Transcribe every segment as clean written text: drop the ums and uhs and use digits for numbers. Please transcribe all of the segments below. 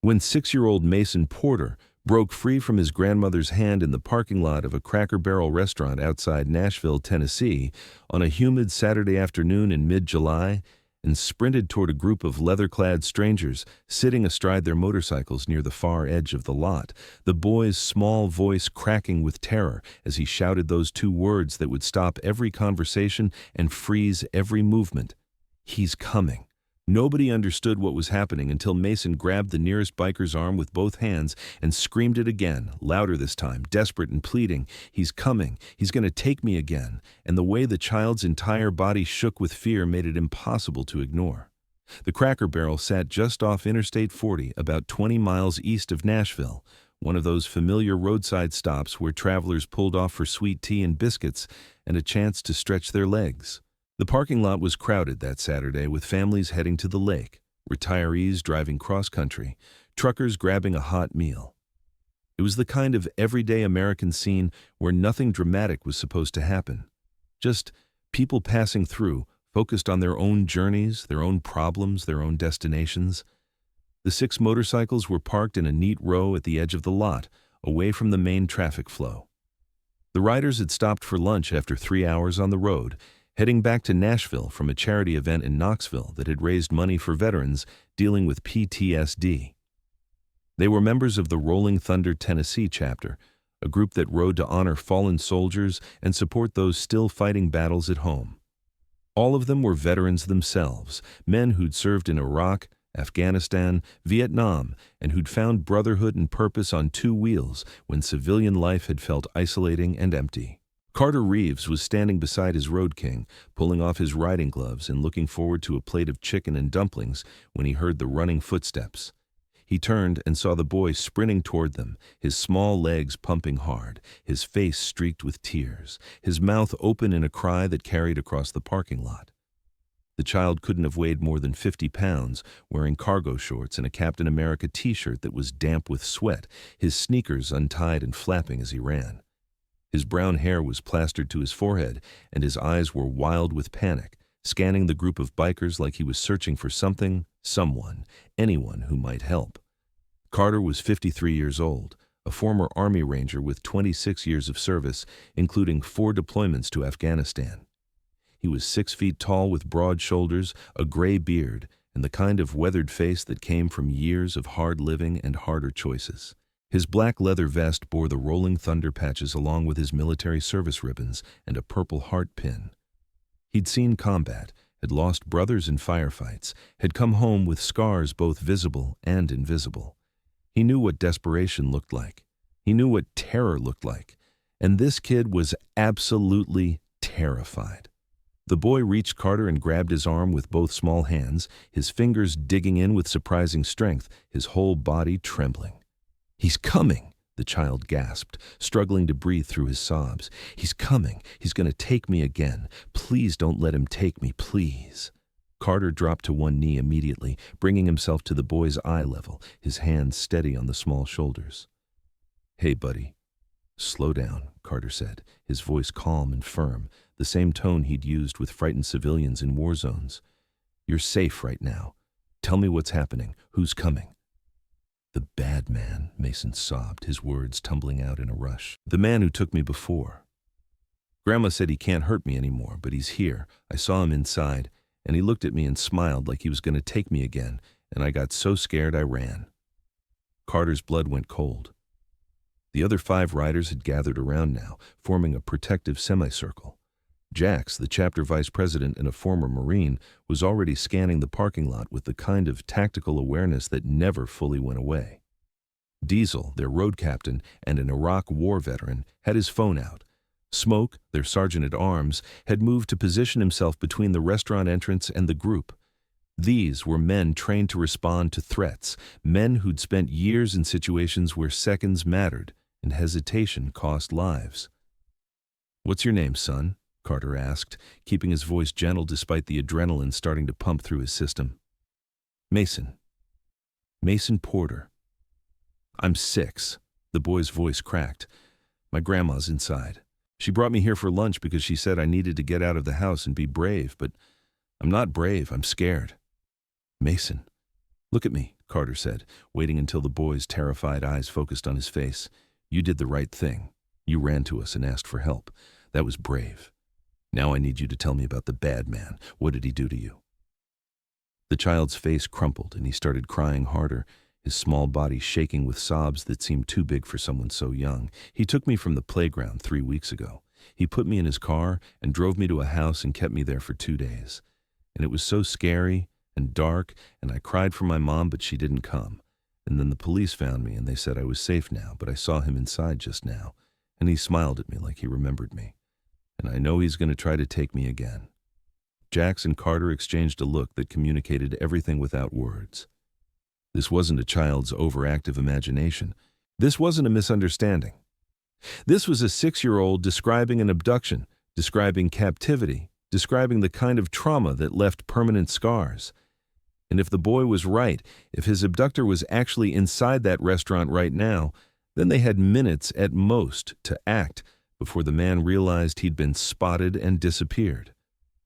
When 6-year-old Mason Porter broke free from his grandmother's hand in the parking lot of a Cracker Barrel restaurant outside Nashville, Tennessee, on a humid Saturday afternoon in mid-July, and sprinted toward a group of leather-clad strangers sitting astride their motorcycles near the far edge of the lot, the boy's small voice cracking with terror as he shouted those two words that would stop every conversation and freeze every movement. "He's coming." Nobody understood what was happening until Mason grabbed the nearest biker's arm with both hands and screamed it again, louder this time, desperate and pleading. "He's coming. He's going to take me again." And the way the child's entire body shook with fear made it impossible to ignore. The Cracker Barrel sat just off Interstate 40, about 20 miles east of Nashville, one of those familiar roadside stops where travelers pulled off for sweet tea and biscuits and a chance to stretch their legs. The parking lot was crowded that Saturday with families heading to the lake, retirees driving cross-country, truckers grabbing a hot meal. It was the kind of everyday American scene where nothing dramatic was supposed to happen. Just people passing through, focused on their own journeys, their own problems, their own destinations. The 6 motorcycles were parked in a neat row at the edge of the lot, away from the main traffic flow. The riders had stopped for lunch after 3 hours on the road, heading back to Nashville from a charity event in Knoxville that had raised money for veterans dealing with PTSD. They were members of the Rolling Thunder Tennessee chapter, a group that rode to honor fallen soldiers and support those still fighting battles at home. All of them were veterans themselves, men who'd served in Iraq, Afghanistan, Vietnam, and who'd found brotherhood and purpose on 2 wheels when civilian life had felt isolating and empty. Carter Reeves was standing beside his road king, pulling off his riding gloves and looking forward to a plate of chicken and dumplings when he heard the running footsteps. He turned and saw the boy sprinting toward them, his small legs pumping hard, his face streaked with tears, his mouth open in a cry that carried across the parking lot. The child couldn't have weighed more than 50 pounds, wearing cargo shorts and a Captain America t-shirt that was damp with sweat, his sneakers untied and flapping as he ran. His brown hair was plastered to his forehead, and his eyes were wild with panic, scanning the group of bikers like he was searching for something, someone, anyone who might help. Carter was 53 years old, a former Army Ranger with 26 years of service, including 4 deployments to Afghanistan. He was 6 feet tall with broad shoulders, a gray beard, and the kind of weathered face that came from years of hard living and harder choices. His black leather vest bore the Rolling Thunder patches along with his military service ribbons and a purple heart pin. He'd seen combat, had lost brothers in firefights, had come home with scars both visible and invisible. He knew what desperation looked like. He knew what terror looked like. And this kid was absolutely terrified. The boy reached Carter and grabbed his arm with both small hands, his fingers digging in with surprising strength, his whole body trembling. "He's coming," the child gasped, struggling to breathe through his sobs. "He's coming. He's going to take me again. Please don't let him take me, please." Carter dropped to one knee immediately, bringing himself to the boy's eye level, his hands steady on the small shoulders. "Hey, buddy." "Slow down," Carter said, his voice calm and firm, the same tone he'd used with frightened civilians in war zones. "You're safe right now. Tell me what's happening. Who's coming?" "The bad man," Mason sobbed, his words tumbling out in a rush. "The man who took me before. Grandma said he can't hurt me anymore, but he's here. I saw him inside, and he looked at me and smiled like he was going to take me again, and I got so scared I ran." Carter's blood went cold. The other 5 riders had gathered around now, forming a protective semicircle. Jax, the chapter vice president and a former Marine, was already scanning the parking lot with the kind of tactical awareness that never fully went away. Diesel, their road captain and an Iraq war veteran, had his phone out. Smoke, their sergeant-at-arms, had moved to position himself between the restaurant entrance and the group. These were men trained to respond to threats, men who'd spent years in situations where seconds mattered and hesitation cost lives. "What's your name, son?" Carter asked, keeping his voice gentle despite the adrenaline starting to pump through his system. "Mason. Mason Porter." "I'm 6. The boy's voice cracked. "My grandma's inside. She brought me here for lunch because she said I needed to get out of the house and be brave, but I'm not brave, I'm scared." "Mason, look at me," Carter said, waiting until the boy's terrified eyes focused on his face. "You did the right thing. You ran to us and asked for help. That was brave. Now I need you to tell me about the bad man. What did he do to you?" The child's face crumpled and he started crying harder, his small body shaking with sobs that seemed too big for someone so young. "He took me from the playground 3 weeks ago. He put me in his car and drove me to a house and kept me there for 2 days. And it was so scary and dark, and I cried for my mom, but she didn't come. And then the police found me and they said I was safe now, but I saw him inside just now, and he smiled at me like he remembered me. And I know he's going to try to take me again." Jax and Carter exchanged a look that communicated everything without words. This wasn't a child's overactive imagination. This wasn't a misunderstanding. This was a 6-year-old describing an abduction, describing captivity, describing the kind of trauma that left permanent scars. And if the boy was right, if his abductor was actually inside that restaurant right now, then they had minutes at most to act before the man realized he'd been spotted and disappeared.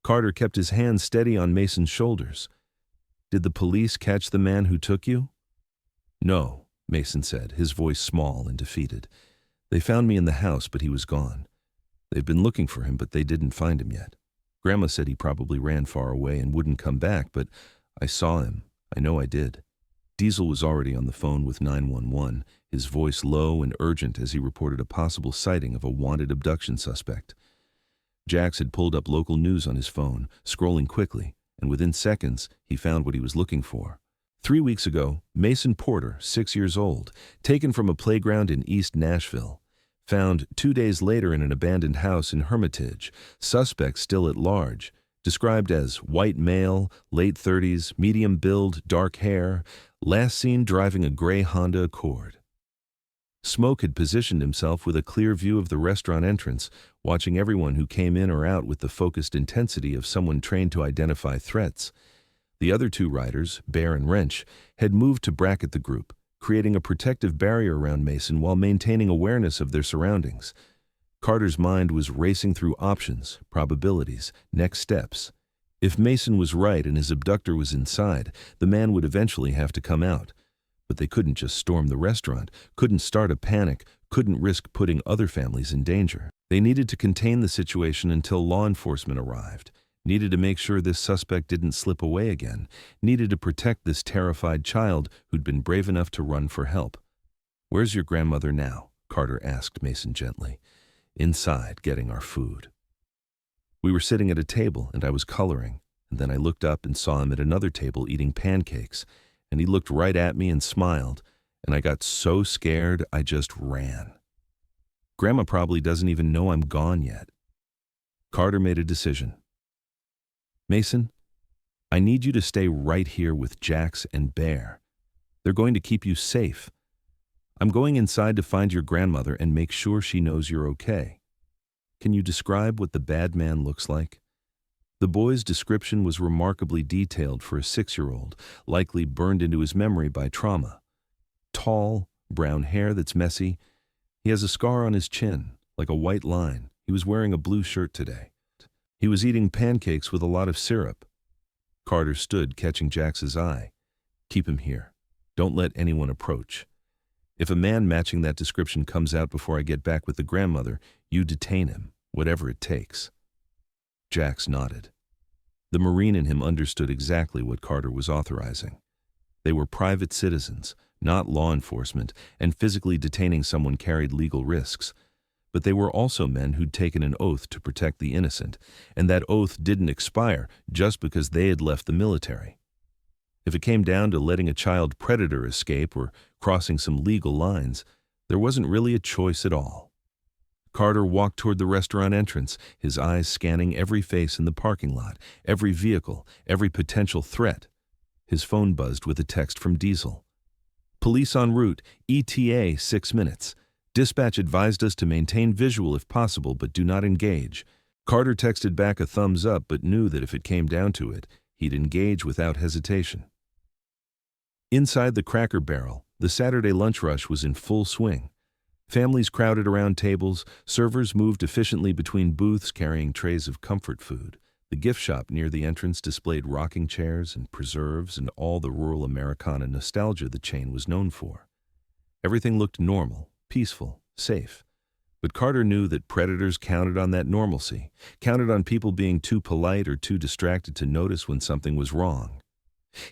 Carter kept his hand steady on Mason's shoulders. "Did the police catch the man who took you?" "No," Mason said, his voice small and defeated. "They found me in the house, but he was gone. They've been looking for him, but they didn't find him yet. Grandma said he probably ran far away and wouldn't come back, but I saw him. I know I did." Diesel was already on the phone with 911, his voice low and urgent as he reported a possible sighting of a wanted abduction suspect. Jax had pulled up local news on his phone, scrolling quickly, and within seconds, he found what he was looking for. 3 weeks ago, Mason Porter, 6 years old, taken from a playground in East Nashville. Found 2 days later in an abandoned house in Hermitage, suspect still at large, described as white male, late 30s, medium build, dark hair, last seen driving a gray Honda Accord. Smoke had positioned himself with a clear view of the restaurant entrance, watching everyone who came in or out with the focused intensity of someone trained to identify threats. The other 2 riders, Bear and Wrench, had moved to bracket the group, creating a protective barrier around Mason while maintaining awareness of their surroundings. Carter's mind was racing through options, probabilities, next steps. If Mason was right and his abductor was inside, the man would eventually have to come out. But they couldn't just storm the restaurant, couldn't start a panic, couldn't risk putting other families in danger. They needed to contain the situation until law enforcement arrived, needed to make sure this suspect didn't slip away again, needed to protect this terrified child who'd been brave enough to run for help. "Where's your grandmother now?" Carter asked Mason gently. "Inside, getting our food. We were sitting at a table and I was coloring, and then I looked up and saw him at another table eating pancakes, and he looked right at me and smiled, and I got so scared I just ran. Grandma probably doesn't even know I'm gone yet." Carter made a decision. "Mason, I need you to stay right here with Jax and Bear. They're going to keep you safe. I'm going inside to find your grandmother and make sure she knows you're okay. Can you describe what the bad man looks like?" The boy's description was remarkably detailed for a 6-year-old, likely burned into his memory by trauma. Tall, brown hair that's messy. He has a scar on his chin, like a white line. He was wearing a blue shirt today. He was eating pancakes with a lot of syrup. Carter stood, catching Jax's eye. "Keep him here. Don't let anyone approach. If a man matching that description comes out before I get back with the grandmother, you detain him, whatever it takes." Jax nodded. The Marine in him understood exactly what Carter was authorizing. They were private citizens, not law enforcement, and physically detaining someone carried legal risks. But they were also men who'd taken an oath to protect the innocent, and that oath didn't expire just because they had left the military. If it came down to letting a child predator escape or crossing some legal lines, there wasn't really a choice at all. Carter walked toward the restaurant entrance, his eyes scanning every face in the parking lot, every vehicle, every potential threat. His phone buzzed with a text from Diesel. "Police en route, ETA 6 minutes. Dispatch advised us to maintain visual if possible, but do not engage." Carter texted back a thumbs up, but knew that if it came down to it, he'd engage without hesitation. Inside the Cracker Barrel, the Saturday lunch rush was in full swing. Families crowded around tables, servers moved efficiently between booths carrying trays of comfort food. The gift shop near the entrance displayed rocking chairs and preserves and all the rural Americana nostalgia the chain was known for. Everything looked normal, peaceful, safe. But Carter knew that predators counted on that normalcy, counted on people being too polite or too distracted to notice when something was wrong.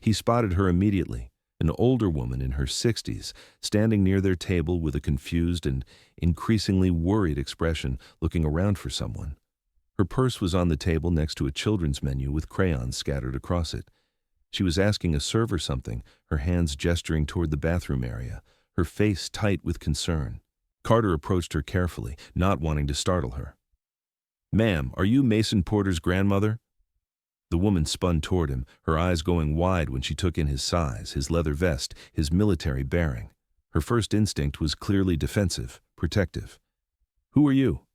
He spotted her immediately, an older woman in her 60s, standing near their table with a confused and increasingly worried expression, looking around for someone. Her purse was on the table next to a children's menu with crayons scattered across it. She was asking a server something, her hands gesturing toward the bathroom area, her face tight with concern. Carter approached her carefully, not wanting to startle her. "Ma'am, are you Mason Porter's grandmother?" The woman spun toward him, her eyes going wide when she took in his size, his leather vest, his military bearing. Her first instinct was clearly defensive, protective. "Who are you?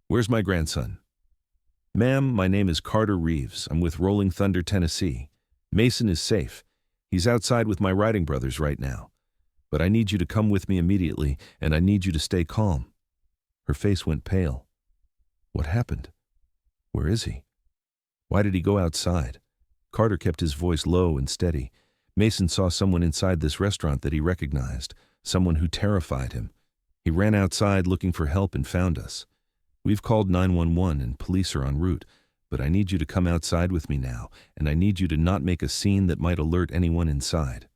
Where's my grandson?" "Ma'am, my name is Carter Reeves. I'm with Rolling Thunder, Tennessee. Mason is safe. He's outside with my riding brothers right now. But I need you to come with me immediately, and I need you to stay calm." Her face went pale. What happened? Where is he? Why did he go outside? Carter kept his voice low and steady. Mason saw someone inside this restaurant that he recognized, someone who terrified him. He ran outside looking for help and found us. We've called 911 and police are en route, but I need you to come outside with me now, and I need you to not make a scene that might alert anyone inside.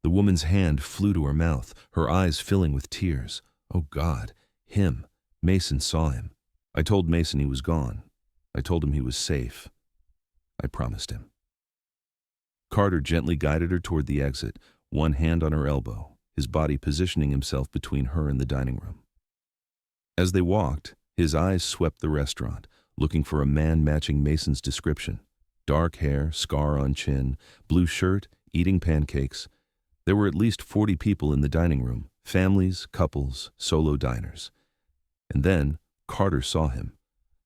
The woman's hand flew to her mouth, her eyes filling with tears. Oh God, him. Mason saw him. I told Mason he was gone. I told him he was safe. I promised him. Carter gently guided her toward the exit, one hand on her elbow, his body positioning himself between her and the dining room. As they walked, his eyes swept the restaurant, looking for a man matching Mason's description. Dark hair, scar on chin, blue shirt, eating pancakes. There were at least 40 people in the dining room, families, couples, solo diners. And then Carter saw him.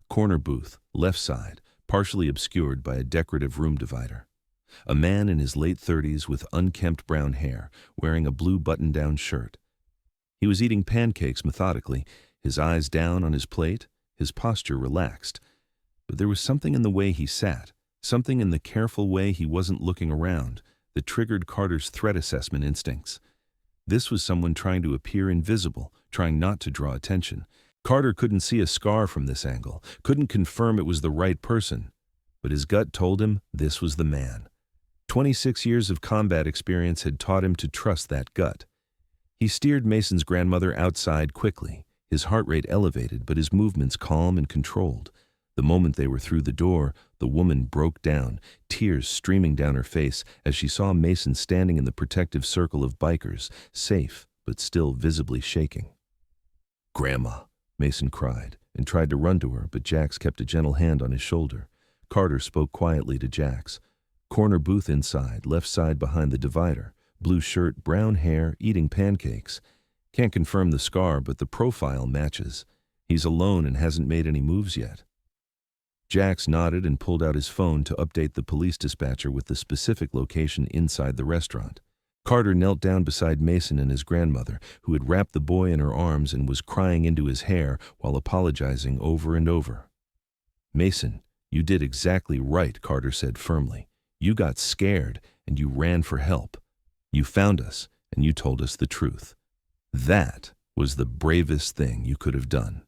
Corner booth, left side, partially obscured by a decorative room divider. A man in his late 30s with unkempt brown hair, wearing a blue button-down shirt. He was eating pancakes methodically, his eyes down on his plate, his posture relaxed. But there was something in the way he sat, something in the careful way he wasn't looking around, that triggered Carter's threat assessment instincts. This was someone trying to appear invisible, trying not to draw attention. Carter couldn't see a scar from this angle, couldn't confirm it was the right person, but his gut told him this was the man. 26 years of combat experience had taught him to trust that gut. He steered Mason's grandmother outside quickly, his heart rate elevated but his movements calm and controlled. The moment they were through the door, the woman broke down, tears streaming down her face as she saw Mason standing in the protective circle of bikers, safe but still visibly shaking. "Grandma," Mason cried, and tried to run to her, but Jax kept a gentle hand on his shoulder. Carter spoke quietly to Jax. Corner booth inside, left side behind the divider, blue shirt, brown hair, eating pancakes. Can't confirm the scar, but the profile matches. He's alone and hasn't made any moves yet. Jax nodded and pulled out his phone to update the police dispatcher with the specific location inside the restaurant. Carter knelt down beside Mason and his grandmother, who had wrapped the boy in her arms and was crying into his hair while apologizing over and over. "Mason, you did exactly right," Carter said firmly. "You got scared and you ran for help. You found us and you told us the truth. That was the bravest thing you could have done."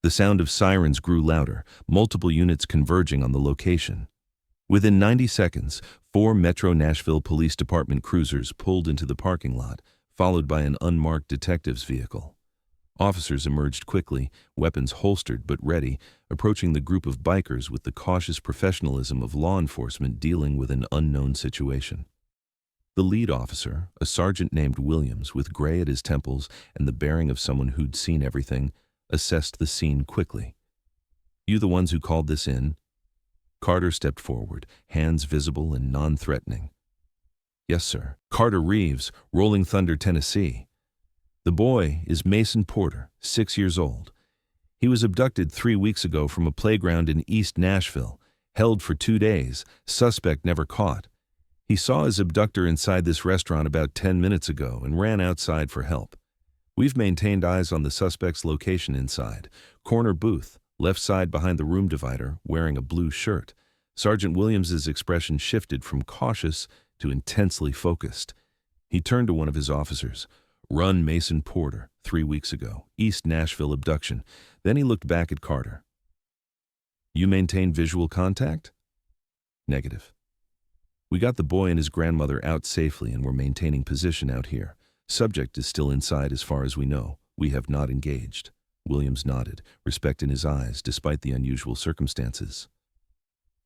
The sound of sirens grew louder, multiple units converging on the location. Within 90 seconds, 4 Metro Nashville Police Department cruisers pulled into the parking lot, followed by an unmarked detective's vehicle. Officers emerged quickly, weapons holstered but ready, approaching the group of bikers with the cautious professionalism of law enforcement dealing with an unknown situation. The lead officer, a sergeant named Williams with gray at his temples and the bearing of someone who'd seen everything, assessed the scene quickly. "You the ones who called this in?" Carter stepped forward, hands visible and non-threatening. "Yes, sir. Carter Reeves, Rolling Thunder, Tennessee. The boy is Mason Porter, 6 years old. He was abducted 3 weeks ago from a playground in East Nashville, held for 2 days, suspect never caught. He saw his abductor inside this restaurant about 10 minutes ago and ran outside for help. We've maintained eyes on the suspect's location inside, corner booth, left side behind the room divider, wearing a blue shirt. Sergeant Williams's expression shifted from cautious to intensely focused. He turned to one of his officers. Run Mason Porter, 3 weeks ago. East Nashville abduction. Then he looked back at Carter. You maintain visual contact? Negative. We got the boy and his grandmother out safely and we're maintaining position out here. Subject is still inside as far as we know. We have not engaged. Williams nodded, respect in his eyes despite the unusual circumstances.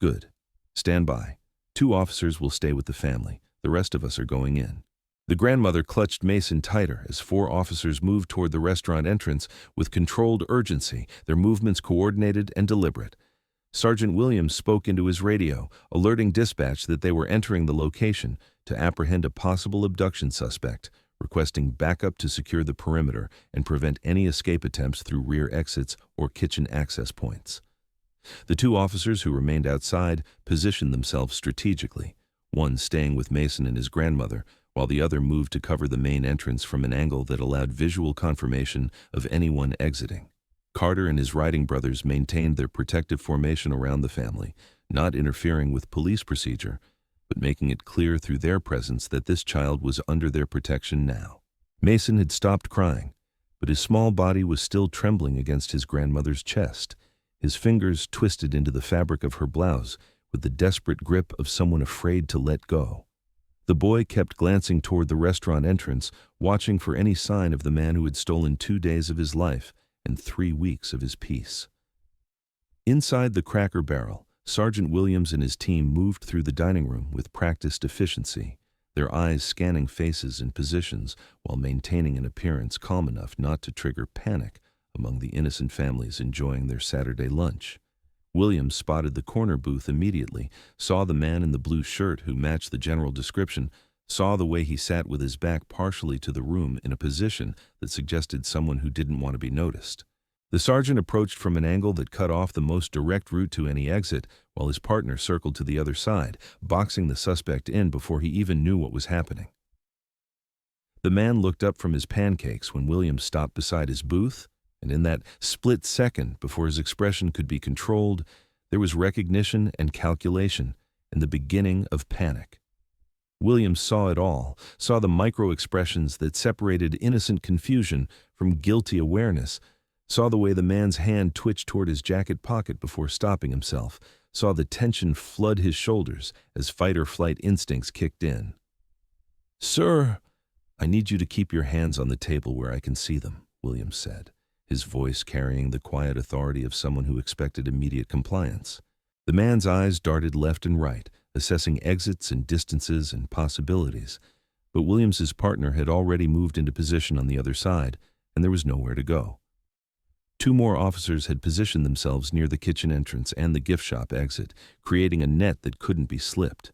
Good. Stand by. 2 officers will stay with the family. The rest of us are going in. The grandmother clutched Mason tighter as 4 officers moved toward the restaurant entrance with controlled urgency, their movements coordinated and deliberate. Sergeant Williams spoke into his radio, alerting dispatch that they were entering the location to apprehend a possible abduction suspect, requesting backup to secure the perimeter and prevent any escape attempts through rear exits or kitchen access points. The 2 officers who remained outside positioned themselves strategically, one staying with Mason and his grandmother, while the other moved to cover the main entrance from an angle that allowed visual confirmation of anyone exiting. Carter and his riding brothers maintained their protective formation around the family, not interfering with police procedure, but making it clear through their presence that this child was under their protection now. Mason had stopped crying, but his small body was still trembling against his grandmother's chest, his fingers twisted into the fabric of her blouse with the desperate grip of someone afraid to let go. The boy kept glancing toward the restaurant entrance, watching for any sign of the man who had stolen 2 days of his life and 3 weeks of his peace. Inside the Cracker Barrel, Sergeant Williams and his team moved through the dining room with practiced efficiency, their eyes scanning faces and positions while maintaining an appearance calm enough not to trigger panic among the innocent families enjoying their Saturday lunch. Williams spotted the corner booth immediately, saw the man in the blue shirt who matched the general description, saw the way he sat with his back partially to the room in a position that suggested someone who didn't want to be noticed. The sergeant approached from an angle that cut off the most direct route to any exit, while his partner circled to the other side, boxing the suspect in before he even knew what was happening. The man looked up from his pancakes when Williams stopped beside his booth, and in that split second before his expression could be controlled, there was recognition and calculation and the beginning of panic. Williams saw it all, saw the micro-expressions that separated innocent confusion from guilty awareness, saw the way the man's hand twitched toward his jacket pocket before stopping himself, saw the tension flood his shoulders as fight-or-flight instincts kicked in. "Sir, I need you to keep your hands on the table where I can see them," Williams said, his voice carrying the quiet authority of someone who expected immediate compliance. The man's eyes darted left and right, assessing exits and distances and possibilities, but Williams's partner had already moved into position on the other side, and there was nowhere to go. 2 more officers had positioned themselves near the kitchen entrance and the gift shop exit, creating a net that couldn't be slipped.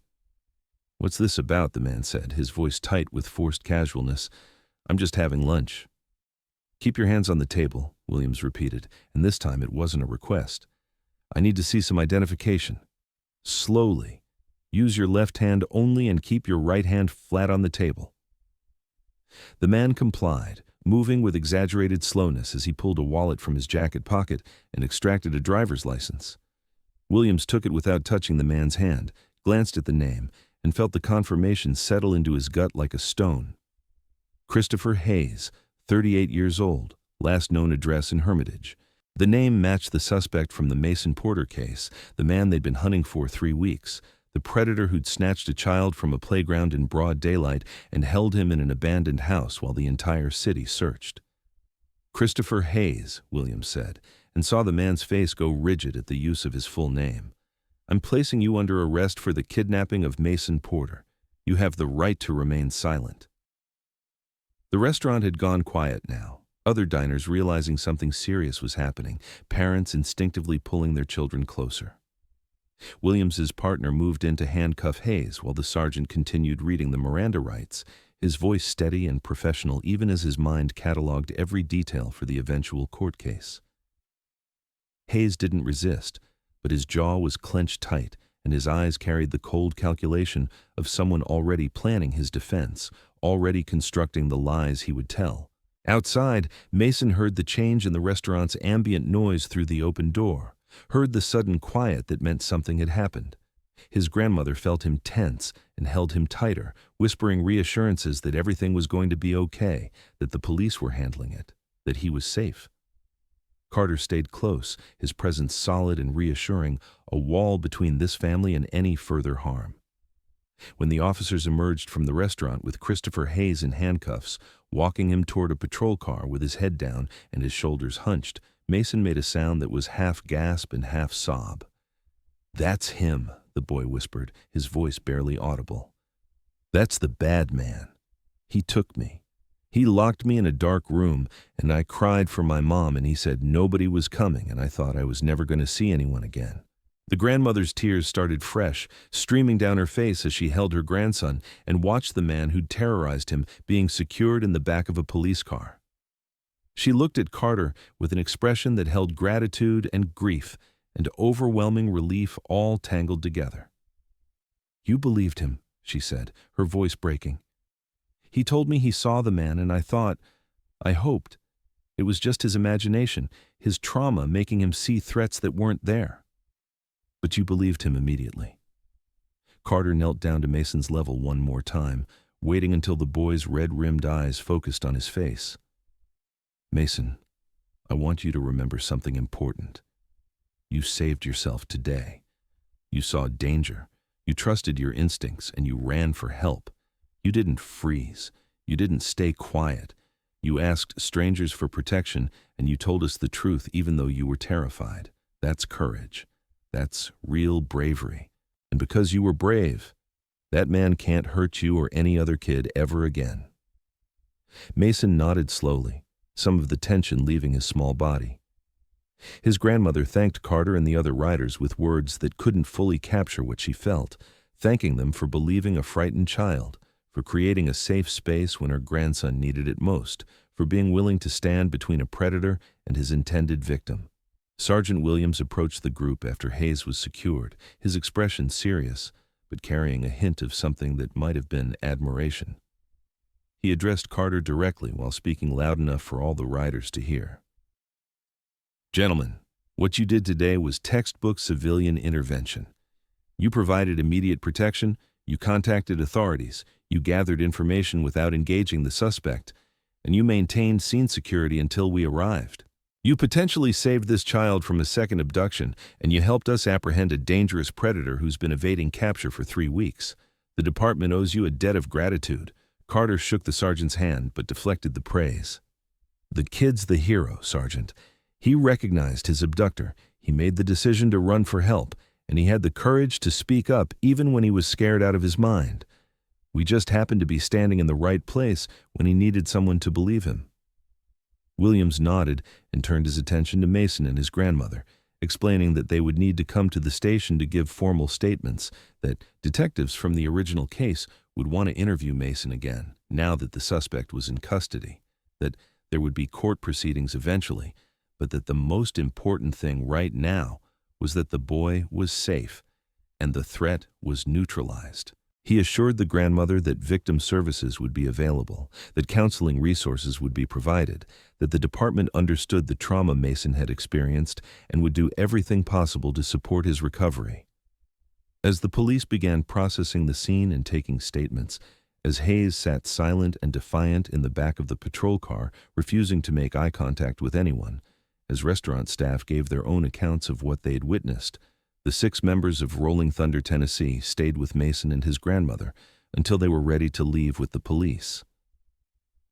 "What's this about?" the man said, his voice tight with forced casualness. "I'm just having lunch." "Keep your hands on the table," Williams repeated, and this time it wasn't a request. "I need to see some identification. Slowly. Use your left hand only and keep your right hand flat on the table." The man complied, moving with exaggerated slowness as he pulled a wallet from his jacket pocket and extracted a driver's license. Williams took it without touching the man's hand, glanced at the name, and felt the confirmation settle into his gut like a stone. Christopher Hayes, 38 years old, last known address in Hermitage. The name matched the suspect from the Mason Porter case, the man they'd been hunting for 3 weeks, the predator who'd snatched a child from a playground in broad daylight and held him in an abandoned house while the entire city searched. "Christopher Hayes," Williams said, and saw the man's face go rigid at the use of his full name. "I'm placing you under arrest for the kidnapping of Mason Porter. You have the right to remain silent." The restaurant had gone quiet now, other diners realizing something serious was happening, parents instinctively pulling their children closer. Williams's partner moved in to handcuff Hayes while the sergeant continued reading the Miranda rights, his voice steady and professional even as his mind cataloged every detail for the eventual court case. Hayes didn't resist, but his jaw was clenched tight and his eyes carried the cold calculation of someone already planning his defense, already constructing the lies he would tell. Outside, Mason heard the change in the restaurant's ambient noise through the open door, heard the sudden quiet that meant something had happened. His grandmother felt him tense and held him tighter, whispering reassurances that everything was going to be okay, that the police were handling it, that he was safe. Carter stayed close, his presence solid and reassuring, a wall between this family and any further harm. When the officers emerged from the restaurant with Christopher Hayes in handcuffs, walking him toward a patrol car with his head down and his shoulders hunched, Mason made a sound that was half gasp and half sob. "That's him," the boy whispered, his voice barely audible. "That's the bad man. He took me. He locked me in a dark room, and I cried for my mom, and he said nobody was coming, and I thought I was never going to see anyone again." The grandmother's tears started fresh, streaming down her face as she held her grandson and watched the man who'd terrorized him being secured in the back of a police car. She looked at Carter with an expression that held gratitude and grief and overwhelming relief all tangled together. "You believed him," she said, her voice breaking. "He told me he saw the man, and I hoped. It was just his imagination, his trauma making him see threats that weren't there. But you believed him immediately." Carter knelt down to Mason's level one more time, waiting until the boy's red-rimmed eyes focused on his face. "Mason, I want you to remember something important. You saved yourself today. You saw danger. You trusted your instincts, and you ran for help. You didn't freeze. You didn't stay quiet. You asked strangers for protection, and you told us the truth even though you were terrified. That's courage. That's real bravery. And because you were brave, that man can't hurt you or any other kid ever again." Mason nodded slowly, some of the tension leaving his small body. His grandmother thanked Carter and the other riders with words that couldn't fully capture what she felt, thanking them for believing a frightened child, for creating a safe space when her grandson needed it most, for being willing to stand between a predator and his intended victim. Sergeant Williams approached the group after Hayes was secured, his expression serious, but carrying a hint of something that might have been admiration. He addressed Carter directly while speaking loud enough for all the riders to hear. "Gentlemen, what you did today was textbook civilian intervention. You provided immediate protection, you contacted authorities, you gathered information without engaging the suspect, and you maintained scene security until we arrived. You potentially saved this child from a second abduction, and you helped us apprehend a dangerous predator who's been evading capture for 3 weeks. The department owes you a debt of gratitude." Carter shook the sergeant's hand, but deflected the praise. "The kid's the hero, Sergeant. He recognized his abductor, he made the decision to run for help, and he had the courage to speak up even when he was scared out of his mind. We just happened to be standing in the right place when he needed someone to believe him." Williams nodded and turned his attention to Mason and his grandmother, explaining that they would need to come to the station to give formal statements, that detectives from the original case would want to interview Mason again, now that the suspect was in custody, that there would be court proceedings eventually, but that the most important thing right now was that the boy was safe and the threat was neutralized. He assured the grandmother that victim services would be available, that counseling resources would be provided, that the department understood the trauma Mason had experienced and would do everything possible to support his recovery. As the police began processing the scene and taking statements, as Hayes sat silent and defiant in the back of the patrol car, refusing to make eye contact with anyone, as restaurant staff gave their own accounts of what they had witnessed, the 6 members of Rolling Thunder, Tennessee, stayed with Mason and his grandmother until they were ready to leave with the police.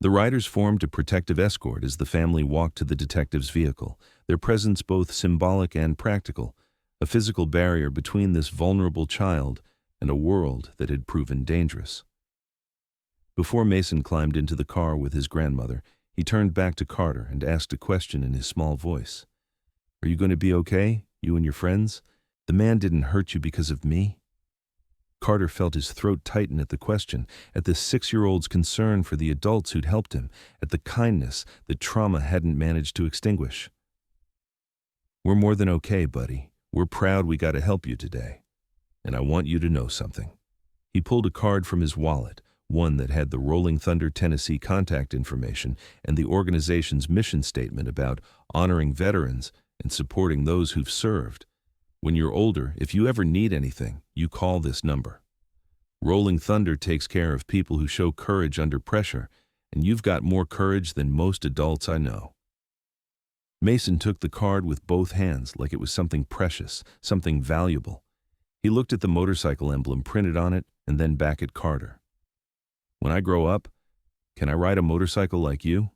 The riders formed a protective escort as the family walked to the detective's vehicle, their presence both symbolic and practical, a physical barrier between this vulnerable child and a world that had proven dangerous. Before Mason climbed into the car with his grandmother, he turned back to Carter and asked a question in his small voice. "Are you going to be okay, you and your friends? The man didn't hurt you because of me?" Carter felt his throat tighten at the question, at the 6-year-old's concern for the adults who'd helped him, at the kindness that trauma hadn't managed to extinguish. "We're more than okay, buddy. We're proud we got to help you today. And I want you to know something." He pulled a card from his wallet, one that had the Rolling Thunder, Tennessee contact information and the organization's mission statement about honoring veterans and supporting those who've served. When you're older, if you ever need anything, you call this number. Rolling Thunder takes care of people who show courage under pressure, and you've got more courage than most adults I know. Mason took the card with both hands like it was something precious, something valuable. He looked at the motorcycle emblem printed on it and then back at Carter. When I grow up, can I ride a motorcycle like you?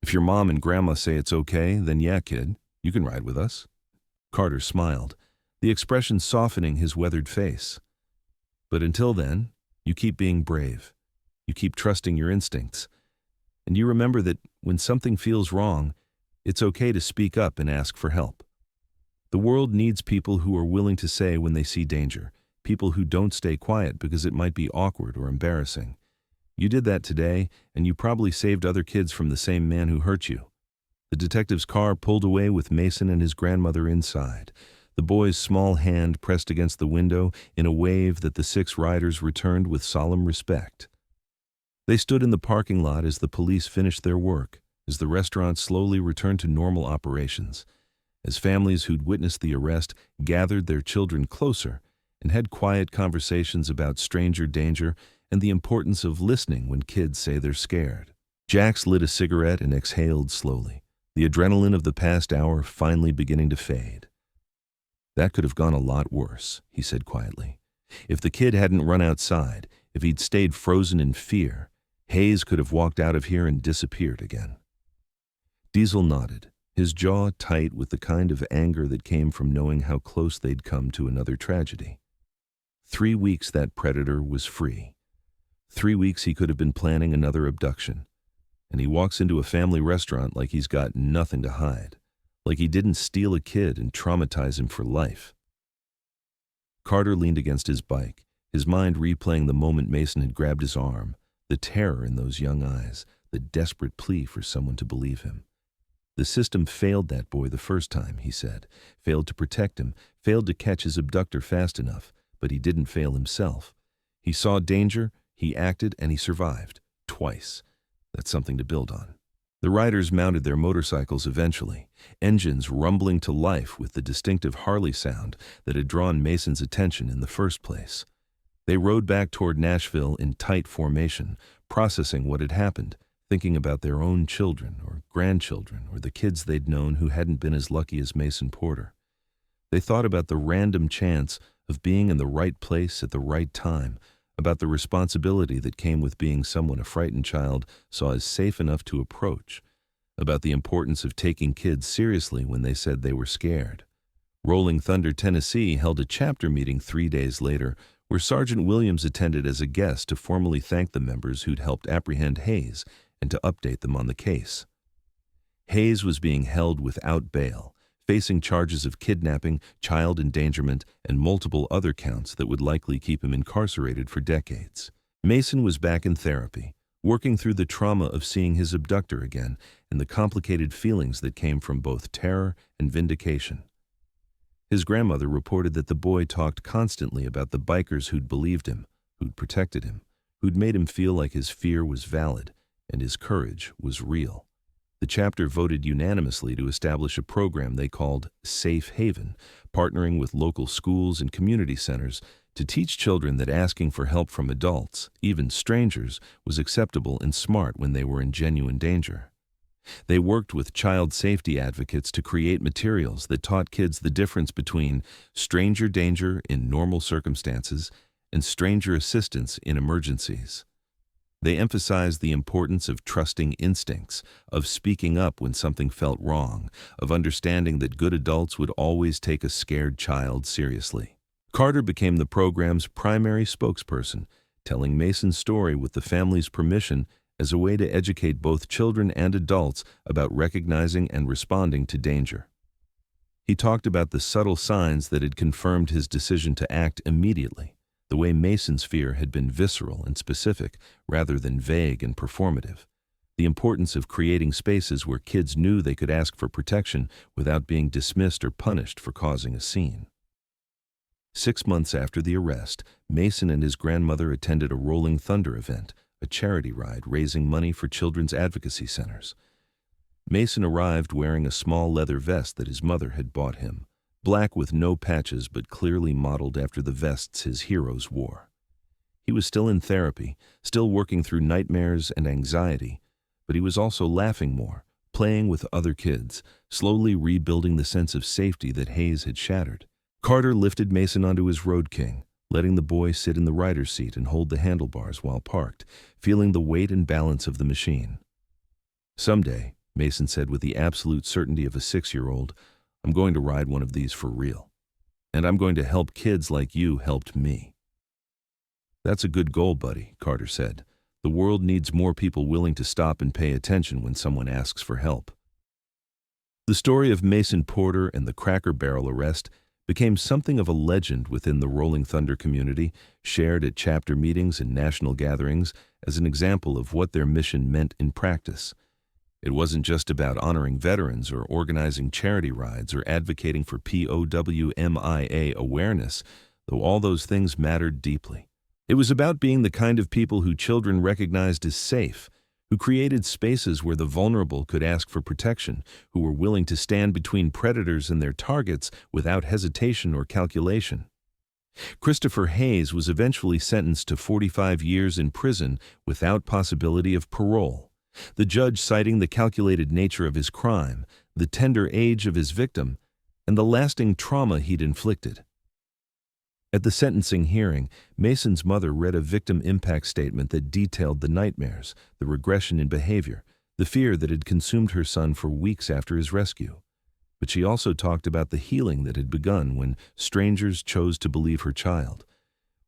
If your mom and grandma say it's okay, then yeah, kid, you can ride with us. Carter smiled, the expression softening his weathered face. But until then, you keep being brave. You keep trusting your instincts. And you remember that when something feels wrong, it's okay to speak up and ask for help. The world needs people who are willing to say when they see danger, people who don't stay quiet because it might be awkward or embarrassing. You did that today, and you probably saved other kids from the same man who hurt you. The detective's car pulled away with Mason and his grandmother inside. The boy's small hand pressed against the window in a wave that the 6 riders returned with solemn respect. They stood in the parking lot as the police finished their work, as the restaurant slowly returned to normal operations, as families who'd witnessed the arrest gathered their children closer and had quiet conversations about stranger danger and the importance of listening when kids say they're scared. Jax lit a cigarette and exhaled slowly, the adrenaline of the past hour finally beginning to fade. That could have gone a lot worse, he said quietly. If the kid hadn't run outside, if he'd stayed frozen in fear, Hayes could have walked out of here and disappeared again. Diesel nodded, his jaw tight with the kind of anger that came from knowing how close they'd come to another tragedy. 3 weeks that predator was free. 3 weeks he could have been planning another abduction. And he walks into a family restaurant like he's got nothing to hide, like he didn't steal a kid and traumatize him for life. Carter leaned against his bike, his mind replaying the moment Mason had grabbed his arm, the terror in those young eyes, the desperate plea for someone to believe him. The system failed that boy the first time, he said, failed to protect him, failed to catch his abductor fast enough, but he didn't fail himself. He saw danger, he acted, and he survived. Twice. That's something to build on. The riders mounted their motorcycles eventually, engines rumbling to life with the distinctive Harley sound that had drawn Mason's attention in the first place. They rode back toward Nashville in tight formation, processing what had happened, thinking about their own children or grandchildren or the kids they'd known who hadn't been as lucky as Mason Porter. They thought about the random chance of being in the right place at the right time, about the responsibility that came with being someone a frightened child saw as safe enough to approach, about the importance of taking kids seriously when they said they were scared. Rolling Thunder, Tennessee held a chapter meeting 3 days later where Sergeant Williams attended as a guest to formally thank the members who'd helped apprehend Hayes and to update them on the case. Hayes was being held without bail, facing charges of kidnapping, child endangerment, and multiple other counts that would likely keep him incarcerated for decades. Mason was back in therapy, working through the trauma of seeing his abductor again and the complicated feelings that came from both terror and vindication. His grandmother reported that the boy talked constantly about the bikers who'd believed him, who'd protected him, who'd made him feel like his fear was valid and his courage was real. The chapter voted unanimously to establish a program they called Safe Haven, partnering with local schools and community centers to teach children that asking for help from adults, even strangers, was acceptable and smart when they were in genuine danger. They worked with child safety advocates to create materials that taught kids the difference between stranger danger in normal circumstances and stranger assistance in emergencies. They emphasized the importance of trusting instincts, of speaking up when something felt wrong, of understanding that good adults would always take a scared child seriously. Carter became the program's primary spokesperson, telling Mason's story with the family's permission as a way to educate both children and adults about recognizing and responding to danger. He talked about the subtle signs that had confirmed his decision to act immediately, the way Mason's fear had been visceral and specific rather than vague and performative, the importance of creating spaces where kids knew they could ask for protection without being dismissed or punished for causing a scene. 6 months after the arrest, Mason and his grandmother attended a Rolling Thunder event, a charity ride raising money for children's advocacy centers. Mason arrived wearing a small leather vest that his mother had bought him, black with no patches but clearly modeled after the vests his heroes wore. He was still in therapy, still working through nightmares and anxiety, but he was also laughing more, playing with other kids, slowly rebuilding the sense of safety that Hayes had shattered. Carter lifted Mason onto his Road King, letting the boy sit in the rider's seat and hold the handlebars while parked, feeling the weight and balance of the machine. "Someday," Mason said with the absolute certainty of a 6-year-old, "I'm going to ride one of these for real. And I'm going to help kids like you helped me." "That's a good goal, buddy," Carter said. "The world needs more people willing to stop and pay attention when someone asks for help." The story of Mason Porter and the Cracker Barrel arrest became something of a legend within the Rolling Thunder community, shared at chapter meetings and national gatherings as an example of what their mission meant in practice. It wasn't just about honoring veterans or organizing charity rides or advocating for POWMIA awareness, though all those things mattered deeply. It was about being the kind of people who children recognized as safe, who created spaces where the vulnerable could ask for protection, who were willing to stand between predators and their targets without hesitation or calculation. Christopher Hayes was eventually sentenced to 45 years in prison without possibility of parole, the judge citing the calculated nature of his crime, the tender age of his victim, and the lasting trauma he'd inflicted. At the sentencing hearing, Mason's mother read a victim impact statement that detailed the nightmares, the regression in behavior, the fear that had consumed her son for weeks after his rescue. But she also talked about the healing that had begun when strangers chose to believe her child,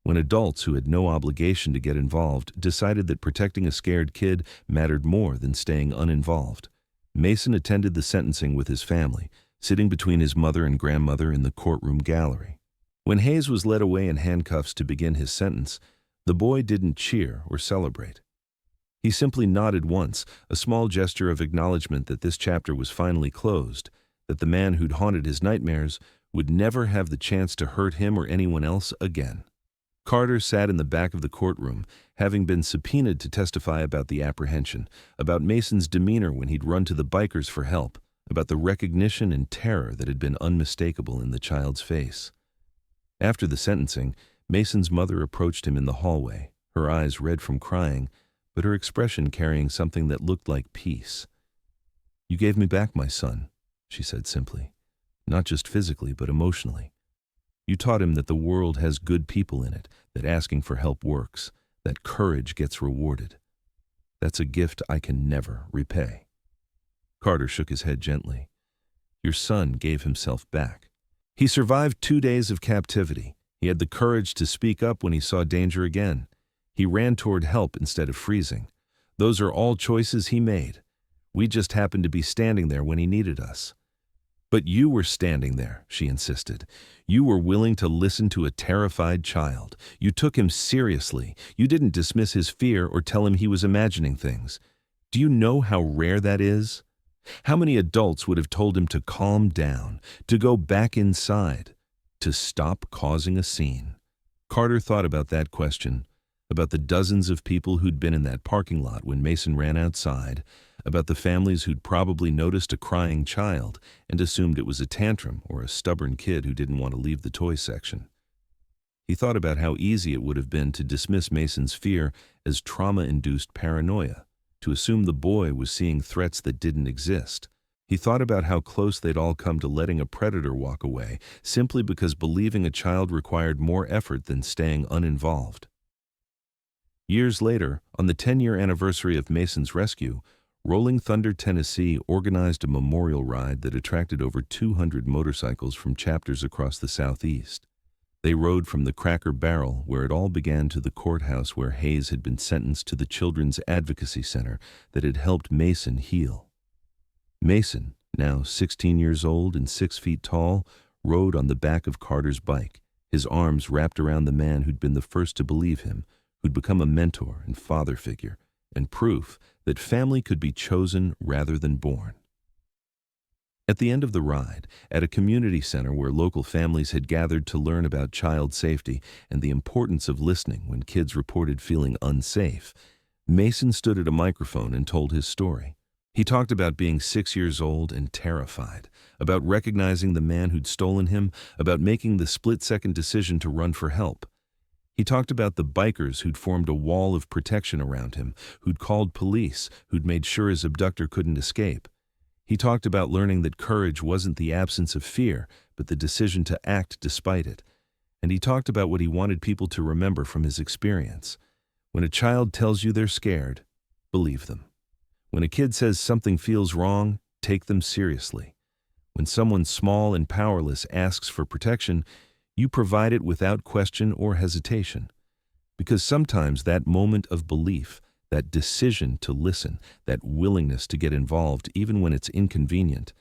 when adults who had no obligation to get involved decided that protecting a scared kid mattered more than staying uninvolved. Mason attended the sentencing with his family, sitting between his mother and grandmother in the courtroom gallery. When Hayes was led away in handcuffs to begin his sentence, the boy didn't cheer or celebrate. He simply nodded once, a small gesture of acknowledgement that this chapter was finally closed, that the man who'd haunted his nightmares would never have the chance to hurt him or anyone else again. Carter sat in the back of the courtroom, having been subpoenaed to testify about the apprehension, about Mason's demeanor when he'd run to the bikers for help, about the recognition and terror that had been unmistakable in the child's face. After the sentencing, Mason's mother approached him in the hallway, her eyes red from crying, but her expression carrying something that looked like peace. "You gave me back my son," she said simply, "not just physically but emotionally. You taught him that the world has good people in it, that asking for help works, that courage gets rewarded. That's a gift I can never repay." Carter shook his head gently. "Your son gave himself back. He survived 2 days of captivity. He had the courage to speak up when he saw danger again. He ran toward help instead of freezing. Those are all choices he made. We just happened to be standing there when he needed us." "But you were standing there," she insisted. "You were willing to listen to a terrified child. You took him seriously. You didn't dismiss his fear or tell him he was imagining things. Do you know how rare that is? How many adults would have told him to calm down, to go back inside, to stop causing a scene?" Carter thought about that question, about the dozens of people who'd been in that parking lot when Mason ran outside, about the families who'd probably noticed a crying child and assumed it was a tantrum or a stubborn kid who didn't want to leave the toy section. He thought about how easy it would have been to dismiss Mason's fear as trauma-induced paranoia, to assume the boy was seeing threats that didn't exist. He thought about how close they'd all come to letting a predator walk away simply because believing a child required more effort than staying uninvolved. Years later, on the 10-year anniversary of Mason's rescue, Rolling Thunder, Tennessee organized a memorial ride that attracted over 200 motorcycles from chapters across the Southeast. They rode from the Cracker Barrel, where it all began, to the courthouse where Hayes had been sentenced, to the Children's Advocacy Center that had helped Mason heal. Mason, now 16 years old and 6 feet tall, rode on the back of Carter's bike, his arms wrapped around the man who'd been the first to believe him, who'd become a mentor and father figure, and proof that family could be chosen rather than born. At the end of the ride, at a community center where local families had gathered to learn about child safety and the importance of listening when kids reported feeling unsafe, Mason stood at a microphone and told his story. He talked about being 6 years old and terrified, about recognizing the man who'd stolen him, about making the split-second decision to run for help. He talked about the bikers who'd formed a wall of protection around him, who'd called police, who'd made sure his abductor couldn't escape. He talked about learning that courage wasn't the absence of fear, but the decision to act despite it. And he talked about what he wanted people to remember from his experience. When a child tells you they're scared, believe them. When a kid says something feels wrong, take them seriously. When someone small and powerless asks for protection, you provide it without question or hesitation. Because sometimes that moment of belief, that decision to listen, that willingness to get involved even when it's inconvenient,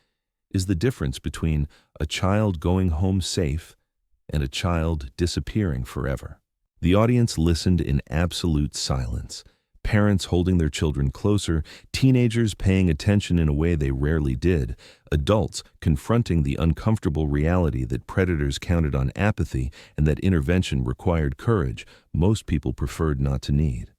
is the difference between a child going home safe and a child disappearing forever. The audience listened in absolute silence. Parents holding their children closer, teenagers paying attention in a way they rarely did, adults confronting the uncomfortable reality that predators counted on apathy and that intervention required courage most people preferred not to need.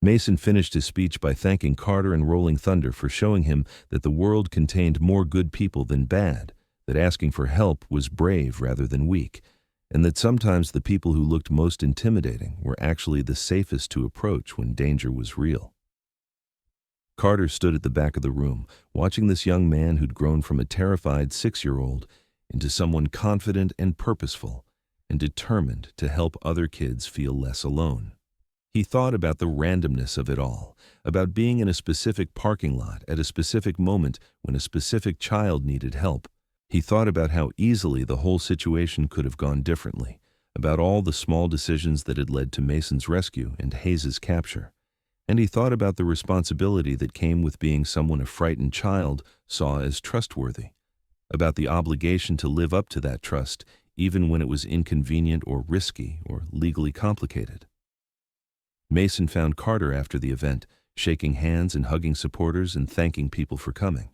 Mason finished his speech by thanking Carter and Rolling Thunder for showing him that the world contained more good people than bad, that asking for help was brave rather than weak, and that sometimes the people who looked most intimidating were actually the safest to approach when danger was real. Carter stood at the back of the room, watching this young man who'd grown from a terrified 6-year-old into someone confident and purposeful and determined to help other kids feel less alone. He thought about the randomness of it all, about being in a specific parking lot at a specific moment when a specific child needed help. He thought about how easily the whole situation could have gone differently, about all the small decisions that had led to Mason's rescue and Hayes' capture. And he thought about the responsibility that came with being someone a frightened child saw as trustworthy, about the obligation to live up to that trust even when it was inconvenient or risky or legally complicated. Mason found Carter after the event, shaking hands and hugging supporters and thanking people for coming.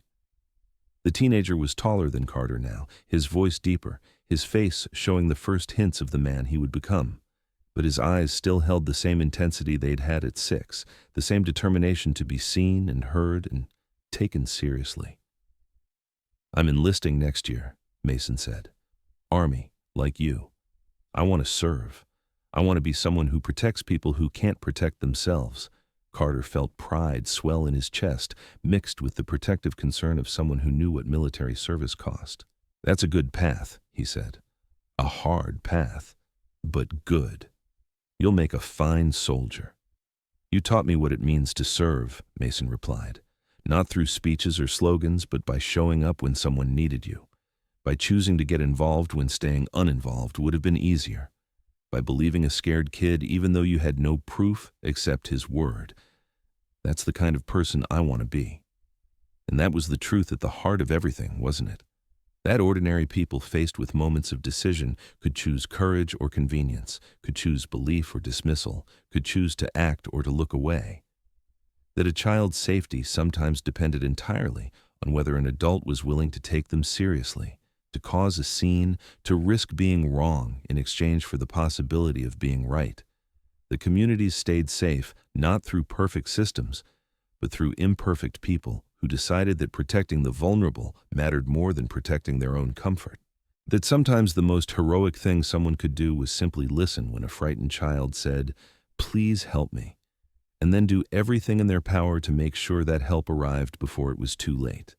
The teenager was taller than Carter now, his voice deeper, his face showing the first hints of the man he would become. But his eyes still held the same intensity they'd had at 6, the same determination to be seen and heard and taken seriously. "I'm enlisting next year," Mason said. "Army, like you. I want to serve. I want to be someone who protects people who can't protect themselves." Carter felt pride swell in his chest, mixed with the protective concern of someone who knew what military service cost. "That's a good path," he said. "A hard path, but good. You'll make a fine soldier." "You taught me what it means to serve," Mason replied. "Not through speeches or slogans, but by showing up when someone needed you. By choosing to get involved when staying uninvolved would have been easier. By believing a scared kid even though you had no proof except his word. That's the kind of person I want to be." And that was the truth at the heart of everything, wasn't it? That ordinary people faced with moments of decision could choose courage or convenience, could choose belief or dismissal, could choose to act or to look away. That a child's safety sometimes depended entirely on whether an adult was willing to take them seriously, to cause a scene, to risk being wrong in exchange for the possibility of being right. The communities stayed safe not through perfect systems, but through imperfect people who decided that protecting the vulnerable mattered more than protecting their own comfort. That sometimes the most heroic thing someone could do was simply listen when a frightened child said, "Please help me," and then do everything in their power to make sure that help arrived before it was too late.